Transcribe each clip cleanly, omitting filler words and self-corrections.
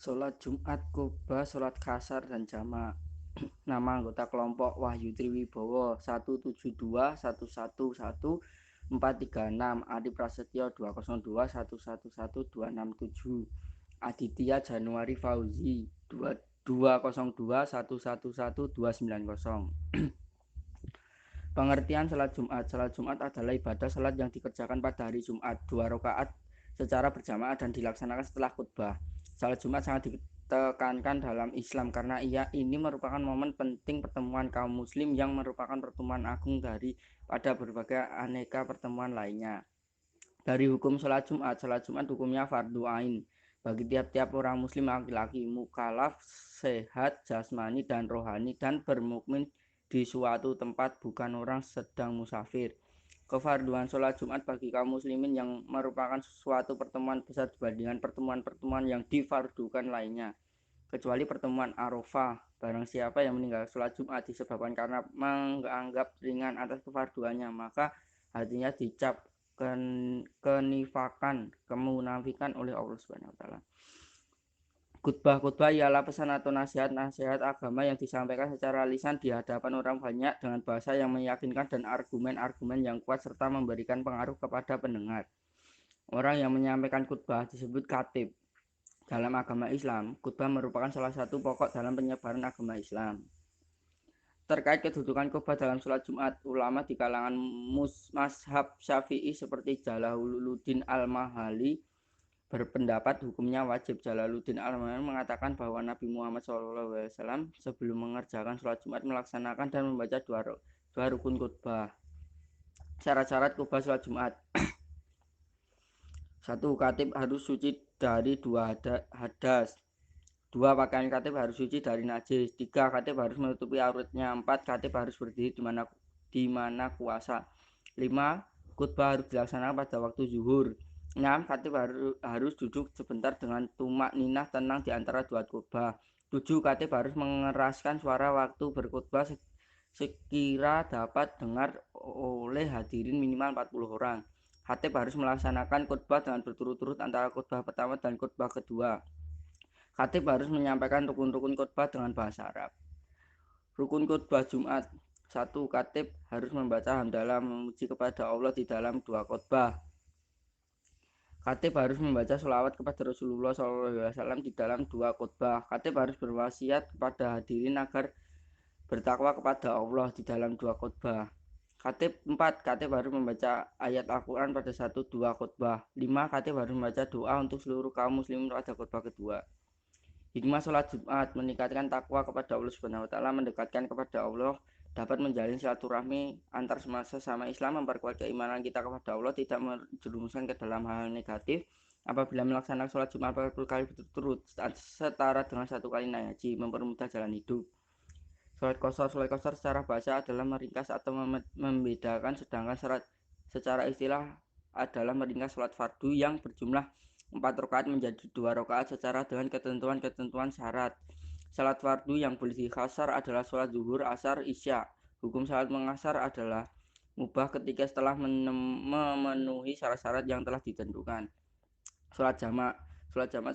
Sholat Jumat Qobah, sholat kasar dan jamak. Nama anggota kelompok Wahyu Triwibowo 172111436, Adi Prasetyo 202111267, Aditya Januari Fauzi 202111290. Pengertian salat Jumat. Salat Jumat adalah ibadah salat yang dikerjakan pada hari Jumat 2 rakaat secara berjamaah dan dilaksanakan setelah khutbah. Salat Jumat sangat ditekankan dalam Islam karena ini merupakan momen penting pertemuan kaum muslim yang merupakan pertemuan agung pada berbagai aneka pertemuan lainnya. Dari hukum salat Jumat hukumnya fardu ain bagi tiap-tiap orang muslim laki-laki mukallaf, sehat jasmani dan rohani, dan bermukmin di suatu tempat, bukan orang sedang musafir. Kefarduan sholat Jumat bagi kaum muslimin yang merupakan suatu pertemuan besar dibandingkan pertemuan-pertemuan yang difardukan lainnya, kecuali pertemuan Arafah. Barang siapa yang meninggal sholat Jumat disebabkan karena menganggap ringan atas kefarduannya, maka hatinya dicap kenifakan, kemunafikan oleh Allah Subhanahu wa taala. Khutbah ialah pesan atau nasihat agama yang disampaikan secara lisan di hadapan orang banyak dengan bahasa yang meyakinkan dan argumen-argumen yang kuat serta memberikan pengaruh kepada pendengar. Orang yang menyampaikan khutbah disebut khatib. Dalam agama Islam, khutbah merupakan salah satu pokok dalam penyebaran agama Islam. Terkait kedudukan khutbah dalam sholat Jumat, ulama di kalangan mazhab Syafi'i seperti Jalaluddin Al-Mahali berpendapat hukumnya wajib. Jalaluddin Al-Mahali mengatakan bahwa Nabi Muhammad SAW sebelum mengerjakan sholat Jumat melaksanakan dan membaca dua rukun khutbah. Syarat-syarat khutbah sholat Jumat. 1. Khatib harus suci dari 2 hadas. 2. Pakaian khatib harus suci dari najis. 3. Khatib harus menutupi auratnya. 4. Khatib harus berdiri di mana kuasa. 5. Khutbah harus dilaksanakan pada waktu zuhur. 6. Khatib harus duduk sebentar dengan tumak ninah tenang di antara dua khutbah. 7. Khatib harus mengeraskan suara waktu berkhutbah sekira dapat dengar oleh hadirin minimal 40 orang. Khatib harus melaksanakan khutbah dengan berturut-turut antara khutbah pertama dan khutbah kedua. Khatib harus menyampaikan rukun-rukun khutbah dengan bahasa Arab. Rukun khutbah Jumat. 1. Khatib harus membaca hamdalah memuji kepada Allah di dalam 2 khutbah. Khatib harus membaca sholawat kepada Rasulullah SAW di dalam 2 khutbah. Khatib harus berwasiat kepada hadirin agar bertakwa kepada Allah di dalam 2 khutbah. 4. Khatib harus membaca ayat Al-Quran pada 1-2 khutbah. 5. Khatib harus membaca doa untuk seluruh kaum muslimin pada khutbah kedua. Hikmah sholat Jumat: meningkatkan takwa kepada Allah Subhanahu wa taala, mendekatkan kepada Allah, dapat menjalin silaturahmi antar sesama Islam, memperkuat keimanan kita kepada Allah, tidak menjerumuskan ke dalam hal negatif. Apabila melaksanakan sholat Jumat 40 kali berturut-turut setara dengan 1 kali naik haji, mempermudah jalan hidup. Sholat qashar secara bahasa adalah meringkas atau membedakan, sedangkan secara istilah adalah meringkas sholat fardu yang berjumlah 4 rakaat menjadi 2 rakaat secara dengan ketentuan syarat. Sholat fardu yang boleh diqashar adalah sholat zuhur, asar, isya. Hukum sholat mengasar adalah mubah ketika setelah memenuhi syarat-syarat yang telah ditentukan. Sholat jamak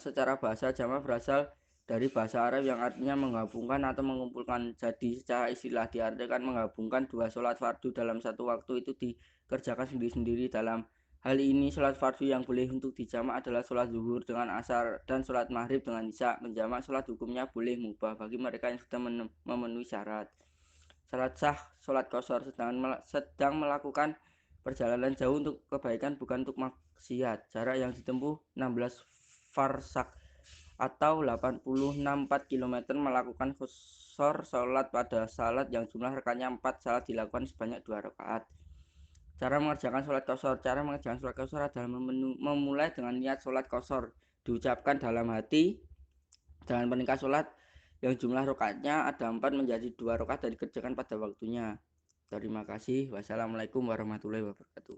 secara bahasa jamak berasal dari bahasa Arab yang artinya menggabungkan atau mengumpulkan. Jadi secara istilah diartikan menggabungkan 2 sholat fardu dalam satu waktu, itu dikerjakan sendiri-sendiri. Dalam hal ini sholat fardu yang boleh untuk dijamak adalah sholat zuhur dengan asar dan sholat maghrib dengan isya. Menjamak sholat hukumnya boleh mubah bagi mereka yang sudah memenuhi syarat. Syarat sah sholat qashar: sedang melakukan perjalanan jauh untuk kebaikan, bukan untuk maksiat. Jarak yang ditempuh 16 farsak atau 86,4 km. Melakukan qashar sholat pada salat yang jumlah rakaatnya 4, salat dilakukan sebanyak 2 rakaat. Cara mengerjakan sholat qashar. Cara mengerjakan sholat qashar adalah memulai dengan niat sholat qashar, diucapkan dalam hati. Jangan meningkat sholat yang jumlah rakaatnya ada 4 menjadi 2 rakaat dan dikerjakan pada waktunya. Terima kasih. Wassalamualaikum warahmatullahi wabarakatuh.